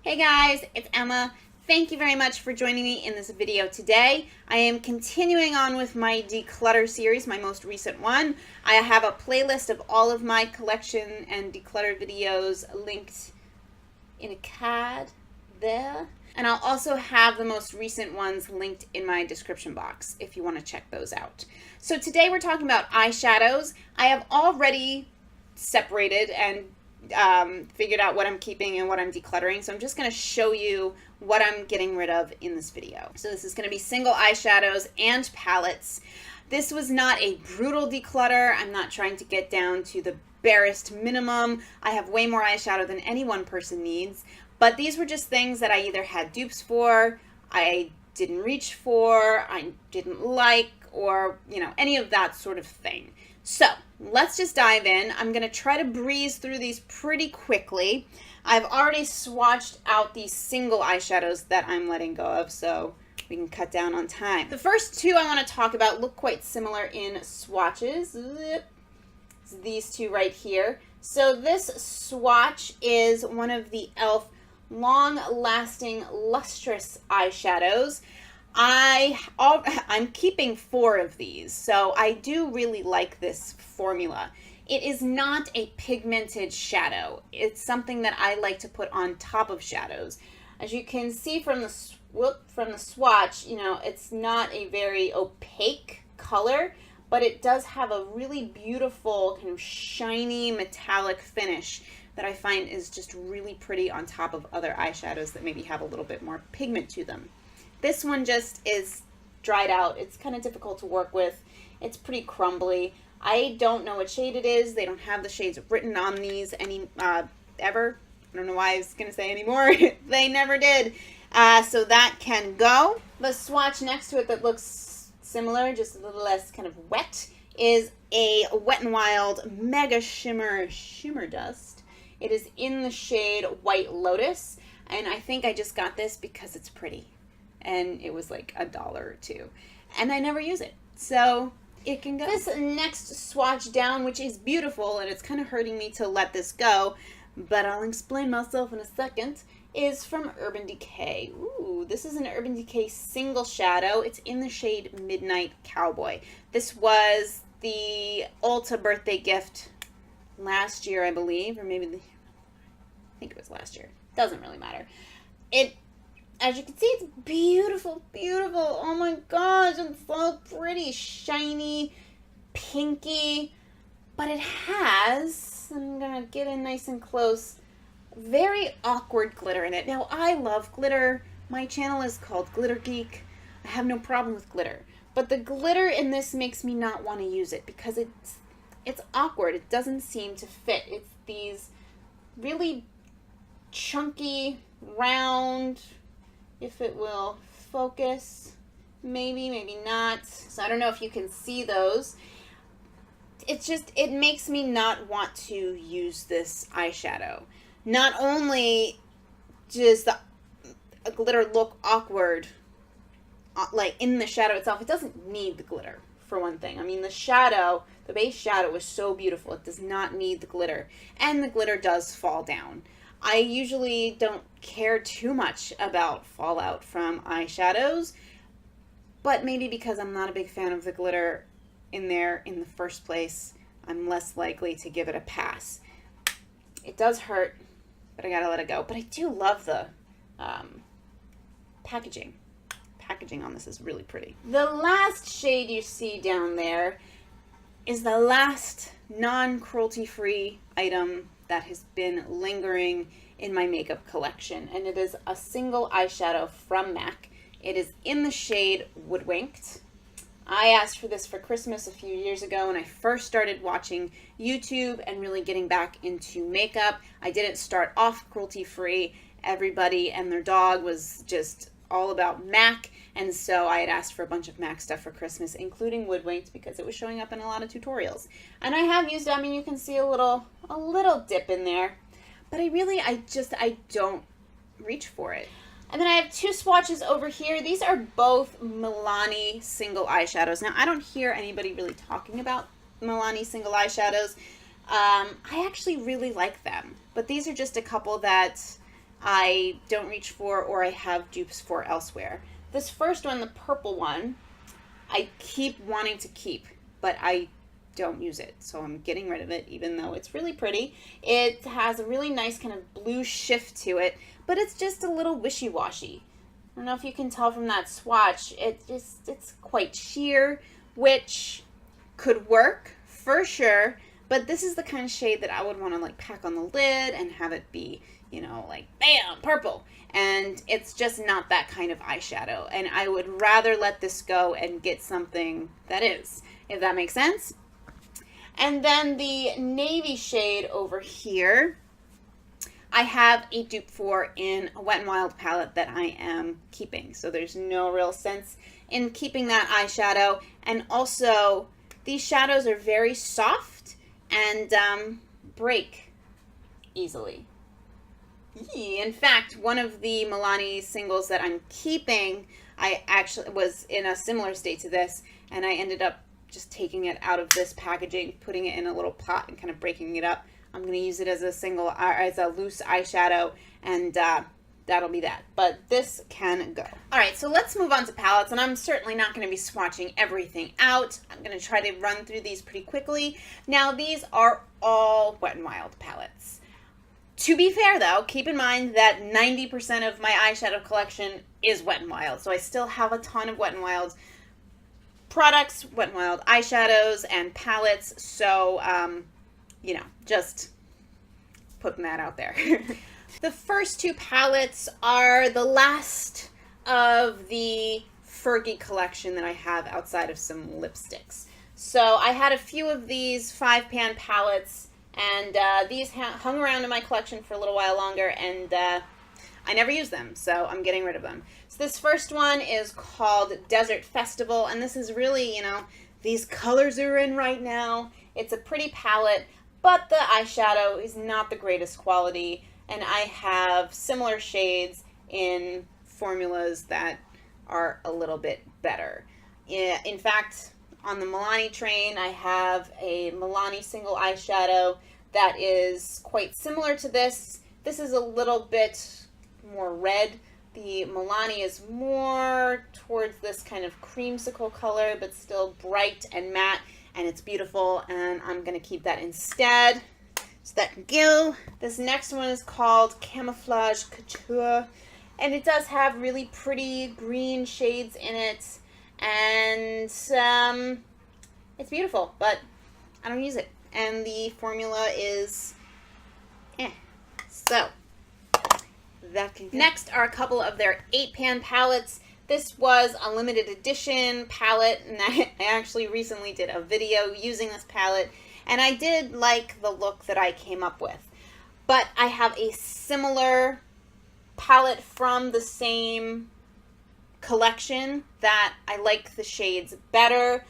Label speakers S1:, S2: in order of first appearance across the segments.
S1: Hey guys, it's Emma. Thank you very much for joining me in this video today. I am continuing on with my declutter series, my most recent one. I have a playlist of all of my collection and declutter videos linked in a card there. And I'll also have the most recent ones linked in my description box if you want to check those out. So today we're talking about eyeshadows. I have already separated and figured out what I'm keeping and what I'm decluttering. So I'm just going to show you what I'm getting rid of in this video. So this is going to be single eyeshadows and palettes. This was not a brutal declutter. I'm not trying to get down to the barest minimum. I have way more eyeshadow than any one person needs. But these were just things that I either had dupes for, I didn't reach for, I didn't like, or, you know, any of that sort of thing. So let's just dive in. I'm going to try to breeze through these pretty quickly. I've already swatched out these single eyeshadows that I'm letting go of, so we can cut down on time. The first two I want to talk about look quite similar in swatches. It's these two right here. So this swatch is one of the e.l.f. Long Lasting Lustrous eyeshadows. I'm keeping 4 of these, so I do really like this formula. It is not a pigmented shadow. It's something that I like to put on top of shadows. As you can see from the swatch, you know, it's not a very opaque color, but it does have a really beautiful kind of shiny metallic finish that I find is just really pretty on top of other eyeshadows that maybe have a little bit more pigment to them. This one just is dried out. It's kind of difficult to work with. It's pretty crumbly. I don't know what shade it is. They don't have the shades written on these ever. I don't know why I was going to say anymore. They never did. So that can go. The swatch next to it that looks similar, just a little less kind of wet, is a Wet n Wild MegaShimmer Shimmer Dust. It is in the shade White Lotus, and I think I just got this because it's pretty. And it was like $1 or $2. And I never use it. So it can go. This next swatch down, which is beautiful, and it's kind of hurting me to let this go, but I'll explain myself in a second, is from Urban Decay. Ooh, this is an Urban Decay single shadow. It's in the shade Midnight Cowboy. This was the Ulta birthday gift last year, I believe, or maybe I think it was last year. Doesn't really matter. As you can see, it's beautiful, beautiful. Oh my gosh, it's so pretty, shiny, pinky. But it has, I'm going to get in nice and close, very awkward glitter in it. Now, I love glitter. My channel is called Glitter Geek. I have no problem with glitter. But the glitter in this makes me not want to use it because it's awkward. It doesn't seem to fit. It's these really chunky, round, if it will focus, maybe, maybe not. So I don't know if you can see those. It makes me not want to use this eyeshadow. Not only does the glitter look awkward, like in the shadow itself, it doesn't need the glitter, for one thing. I mean, the base shadow is so beautiful. It does not need the glitter. And the glitter does fall down. I usually don't care too much about fallout from eyeshadows, but maybe because I'm not a big fan of the glitter in there in the first place, I'm less likely to give it a pass. It does hurt, but I gotta let it go. But I do love the packaging. Packaging on this is really pretty. The last shade you see down there is the last non-cruelty-free item that has been lingering in my makeup collection, and it is a single eyeshadow from MAC. It is in the shade Woodwinked. I asked for this for Christmas a few years ago when I first started watching YouTube and really getting back into makeup. I didn't start off cruelty-free. Everybody and their dog was just all about MAC, and so I had asked for a bunch of MAC stuff for Christmas, including Woodwinked, because it was showing up in a lot of tutorials. And I have used it. I mean, you can see a little dip in there, but I don't reach for it. And then I have 2 swatches over here. These are both Milani single eyeshadows. Now, I don't hear anybody really talking about Milani single eyeshadows. I actually really like them, but these are just a couple that I don't reach for or I have dupes for elsewhere. This first one, the purple one, I keep wanting to keep, but I don't use it, so I'm getting rid of it, even though it's really pretty. It has a really nice kind of blue shift to it, but it's just a little wishy-washy. I don't know if you can tell from that swatch, it's quite sheer, which could work for sure, but this is the kind of shade that I would want to like pack on the lid and have it be, you know, like bam, purple. And it's just not that kind of eyeshadow, and I would rather let this go and get something that is, if that makes sense. And then the navy shade over here, I have a dupe for in a Wet n Wild palette that I am keeping. So there's no real sense in keeping that eyeshadow. And also, these shadows are very soft and break easily. In fact, one of the Milani singles that I'm keeping, I actually was in a similar state to this, and I ended up just taking it out of this packaging, putting it in a little pot and kind of breaking it up. I'm going to use it as a single, as a loose eyeshadow, and that'll be that. But this can go. All right, so let's move on to palettes, and I'm certainly not going to be swatching everything out. I'm going to try to run through these pretty quickly. Now, these are all Wet n Wild palettes. To be fair, though, keep in mind that 90% of my eyeshadow collection is Wet n Wild, so I still have a ton of Wet n Wild products, Wet n Wild eyeshadows and palettes, so, you know, just putting that out there. The first two palettes are the last of the Fergie collection that I have outside of some lipsticks. So I had a few of these 5-pan palettes, and these hung around in my collection for a little while longer, and I never used them, so I'm getting rid of them. So this first one is called Desert Festival, and this is really, you know, these colors are in right now. It's a pretty palette, but the eyeshadow is not the greatest quality, and I have similar shades in formulas that are a little bit better. In fact, on the Milani train, I have a Milani single eyeshadow that is quite similar to this. This is a little bit more red. The Milani is more towards this kind of creamsicle color, but still bright and matte, and it's beautiful, and I'm going to keep that instead. So that can go. This next one is called Camoflauge Couture, and it does have really pretty green shades in it, and it's beautiful, but I don't use it. And the formula is so that can go. Next are a couple of their 8-pan palettes. This was a limited edition palette, and I actually recently did a video using this palette, and I did like the look that I came up with. But I have a similar palette from the same collection that I like the shades better,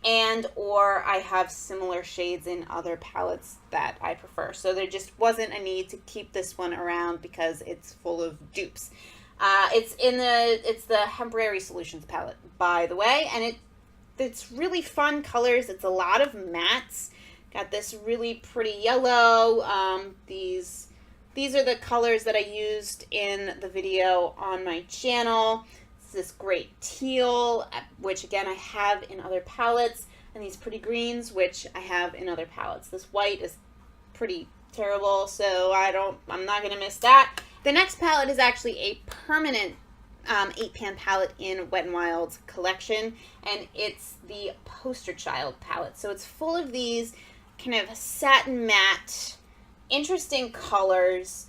S1: and or I have similar shades in other palettes that I prefer. So there just wasn't a need to keep this one around because it's full of dupes. It's the Hemporary Solutions palette, by the way, and it's really fun colors. It's a lot of mattes. Got this really pretty yellow. These are the colors that I used in the video on my channel. It's this great teal, which again I have in other palettes, and these pretty greens, which I have in other palettes. This white is pretty terrible, so I'm not gonna miss that. The next palette is actually a permanent 8-pan palette in Wet n Wild's collection, and it's the Poster Child palette. So it's full of these kind of satin matte, interesting colors,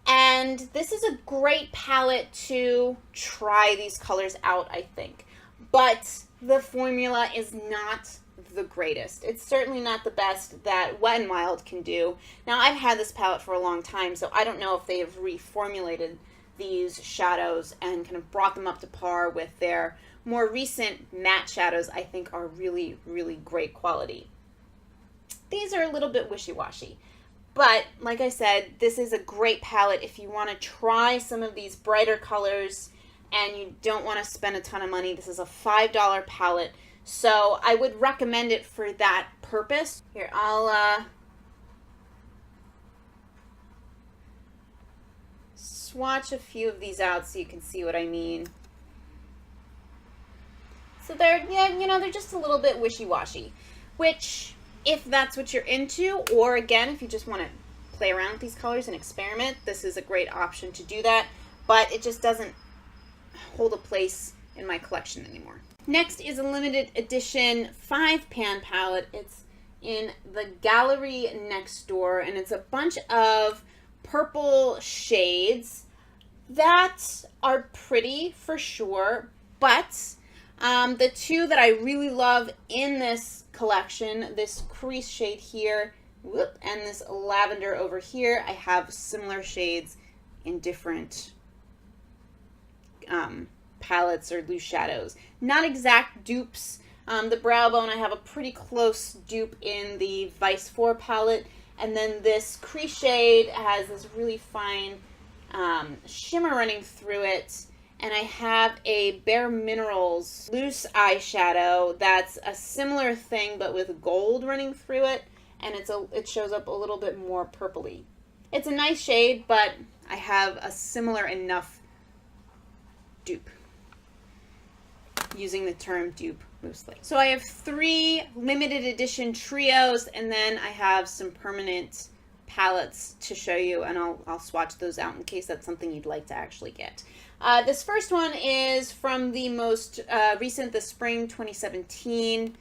S1: and this is a great palette to try these colors out, I think. But the formula is not the greatest. It's certainly not the best that Wet n Wild can do. Now, I've had this palette for a long time, so I don't know if they have reformulated these shadows and kind of brought them up to par with their more recent matte shadows. I think are really, really great quality. These are a little bit wishy-washy, but like I said, this is a great palette if you want to try some of these brighter colors and you don't want to spend a ton of money. This is a $5 palette, so I would recommend it for that purpose. Here, I'll swatch a few of these out so you can see what I mean. So they're, yeah, you know, they're just a little bit wishy-washy, which, if that's what you're into, or again, if you just want to play around with these colors and experiment, this is a great option to do that, but it just doesn't hold a place in my collection anymore. Next is a limited edition 5-pan palette. It's in the Gal-lery Next Door, and it's a bunch of purple shades that are pretty for sure, but the two that I really love in this collection, this crease shade here, and this lavender over here, I have similar shades in different palettes or loose shadows. Not exact dupes. The brow bone, I have a pretty close dupe in the Vice 4 palette, and then this crease shade has this really fine shimmer running through it, and I have a Bare Minerals loose eyeshadow that's a similar thing but with gold running through it, and it shows up a little bit more purpley. It's a nice shade, but I have a similar enough dupe, using the term dupe loosely. So I have 3 limited edition trios, and then I have some permanent palettes to show you, and I'll swatch those out in case that's something you'd like to actually get. This first one is from the most recent, the Spring 2017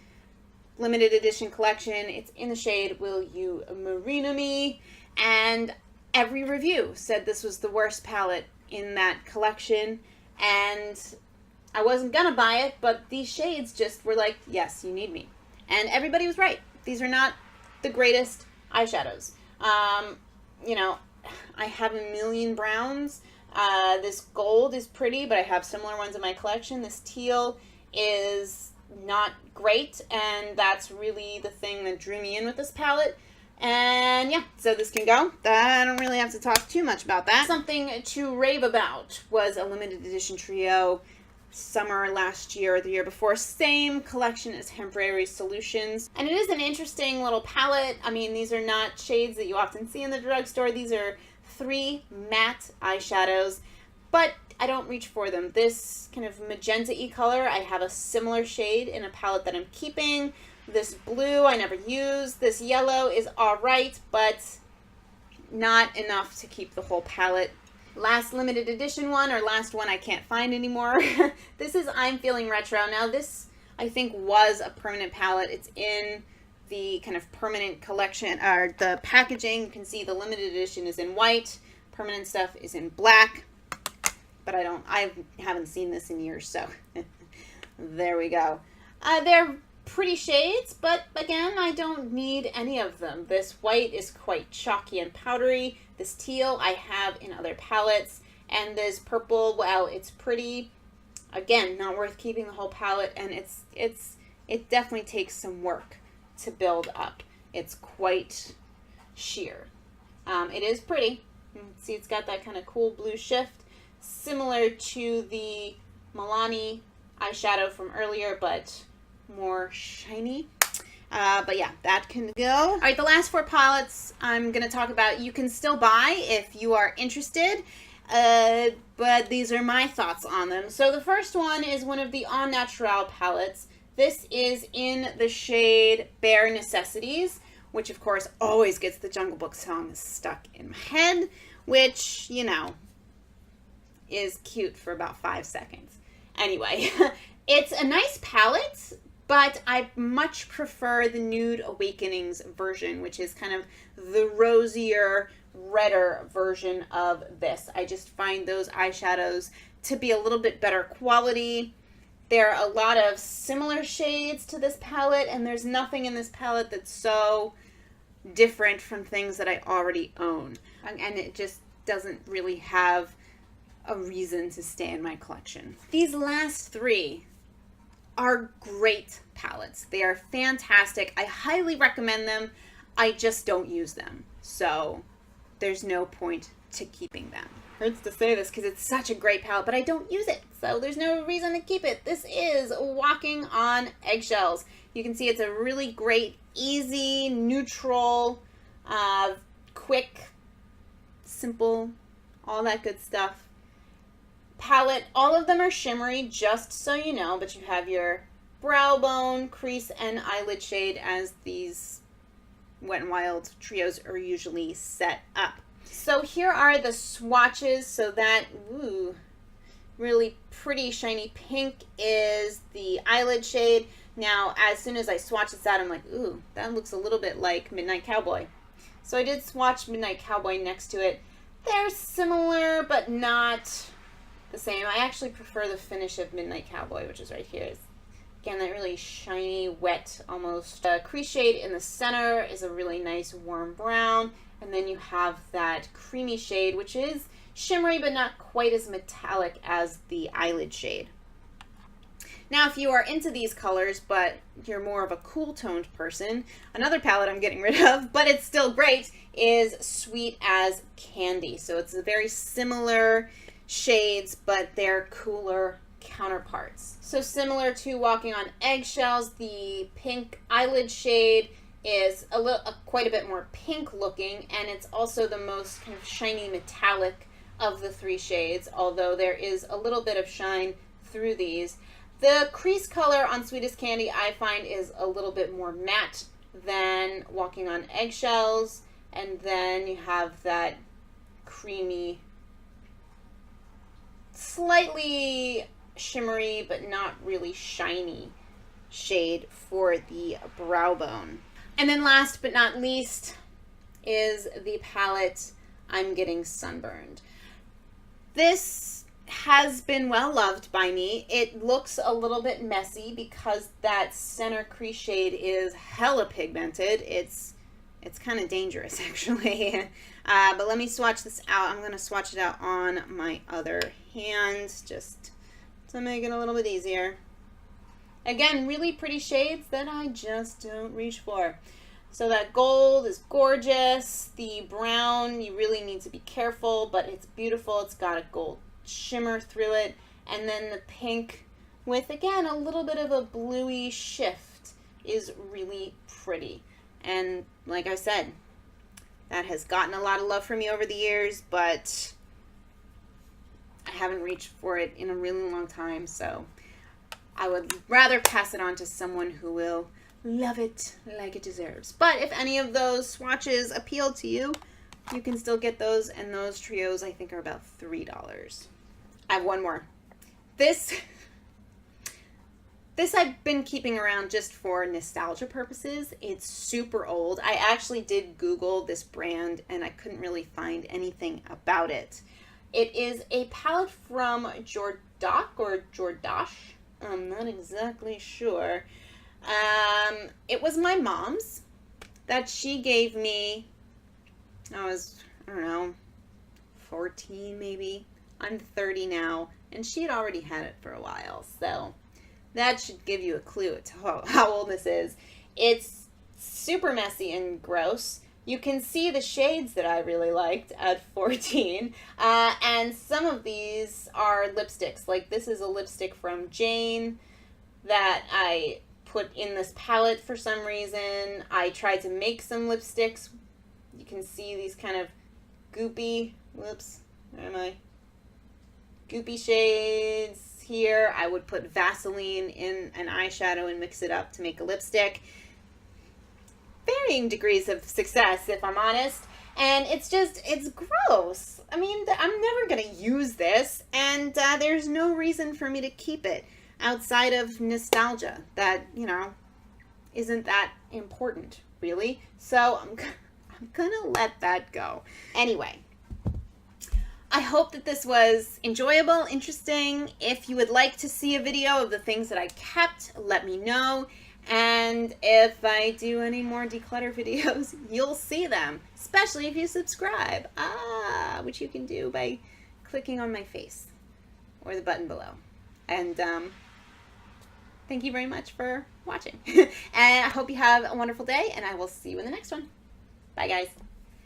S1: limited edition collection. It's in the shade Will You Marina Me, and every review said this was the worst palette in that collection, and I wasn't gonna buy it, but these shades just were like, yes, you need me. And everybody was right. These are not the greatest eyeshadows. You know, I have a million browns. This gold is pretty, but I have similar ones in my collection. This teal is not great, and that's really the thing that drew me in with this palette. And yeah, so this can go. I don't really have to talk too much about that. Something to rave about was a limited edition trio summer last year or the year before. Same collection as Hemporary Solutions. And it is an interesting little palette. I mean, these are not shades that you often see in the drugstore. These are 3 matte eyeshadows, but I don't reach for them. This kind of magenta-y color, I have a similar shade in a palette that I'm keeping. This blue I never use. This yellow is alright, but not enough to keep the whole palette. Last limited edition one, or last one I can't find anymore. This is I'm Feeling Retro. Now this, I think, was a permanent palette. It's in the kind of permanent collection, or the packaging. You can see the limited edition is in white. Permanent stuff is in black. But I haven't seen this in years, so there we go. They're pretty shades, but again, I don't need any of them. This white is quite chalky and powdery. This teal I have in other palettes, and this purple, well, it's pretty. Again, not worth keeping the whole palette, and it definitely takes some work to build up. It's quite sheer. It is pretty. You can see it's got that kind of cool blue shift, similar to the Milani eyeshadow from earlier, but more shiny. But yeah, that can go. All right, the last 4 palettes I'm going to talk about, you can still buy if you are interested, but these are my thoughts on them. So the first one is one of the Au Naturel palettes. This is in the shade Bare Necessities, which of course always gets the Jungle Book song stuck in my head, which, you know, is cute for about 5 seconds. Anyway, it's a nice palette, but I much prefer the Nude Awakenings version, which is kind of the rosier, redder version of this. I just find those eyeshadows to be a little bit better quality. There are a lot of similar shades to this palette, and there's nothing in this palette that's so different from things that I already own. And it just doesn't really have a reason to stay in my collection. These last 3 are great palettes. They are fantastic. I highly recommend them. I just don't use them. So there's no point to keeping them. Hurts to say this because it's such a great palette, but I don't use it. So there's no reason to keep it. This is Walking on Eggshells. You can see it's a really great, easy, neutral, quick, simple all that good stuff. Palette, all of them are shimmery, just so you know, but you have your brow bone, crease, and eyelid shade as these Wet n Wild trios are usually set up. So here are the swatches. So that, ooh, really pretty shiny pink is the eyelid shade. Now, as soon as I swatch this out, I'm like, ooh, that looks a little bit like Midnight Cowboy. So I did swatch Midnight Cowboy next to it. They're similar, but not the same. I actually prefer the finish of Midnight Cowboy, which is right here. It's, again, that really shiny, wet, almost crease shade in the center is a really nice warm brown. And then you have that creamy shade, which is shimmery, but not quite as metallic as the eyelid shade. Now, if you are into these colors, but you're more of a cool toned person, another palette I'm getting rid of, but it's still great, is Sweet as Candy. So it's a very similar shades, but they're cooler counterparts. So similar to Walking on Eggshells, the pink eyelid shade is quite a bit more pink looking, and it's also the most kind of shiny metallic of the three shades, although there is a little bit of shine through these. The crease color on Sweet as Candy I find is a little bit more matte than Walking on Eggshells, and then you have that creamy, slightly shimmery but not really shiny shade for the brow bone. And then last but not least is the palette I'm Getting Sunburned. This has been well loved by me. It looks a little bit messy because that center crease shade is hella pigmented. It's kind of dangerous actually. But let me swatch this out. I'm going to swatch it out on my other hand just to make it a little bit easier. Again, really pretty shades that I just don't reach for. So that gold is gorgeous. The brown, you really need to be careful, but it's beautiful. It's got a gold shimmer through it. And then the pink with, again, a little bit of a bluey shift is really pretty. And like I said, that has gotten a lot of love from me over the years, but I haven't reached for it in a really long time, so I would rather pass it on to someone who will love it like it deserves. But if any of those swatches appeal to you, you can still get those, and those trios I think are about $3. I have one more. This I've been keeping around just for nostalgia purposes. It's super old. I actually did Google this brand and I couldn't really find anything about it. It is a palette from Jordoch or Jordoch. I'm not exactly sure. It was my mom's that she gave me. I don't know, 14 maybe. I'm 30 now, and she had already had it for a while, so that should give you a clue to how old this is. It's super messy and gross. You can see the shades that I really liked at 14, and some of these are lipsticks. Like this is a lipstick from Jane that I put in this palette for some reason. I tried to make some lipsticks. You can see these kind of goopy, whoops, where am I? Goopy shades here. I would put Vaseline in an eyeshadow and mix it up to make a lipstick. Varying degrees of success, if I'm honest. And it's gross. I mean, I'm never going to use this, and there's no reason for me to keep it outside of nostalgia that, you know, isn't that important, really. So I'm gonna let that go. Anyway, I hope that this was enjoyable, interesting. If you would like to see a video of the things that I kept, let me know. And if I do any more declutter videos, you'll see them, especially if you subscribe, which you can do by clicking on my face or the button below. And thank you very much for watching. And I hope you have a wonderful day, and I will see you in the next one. Bye, guys.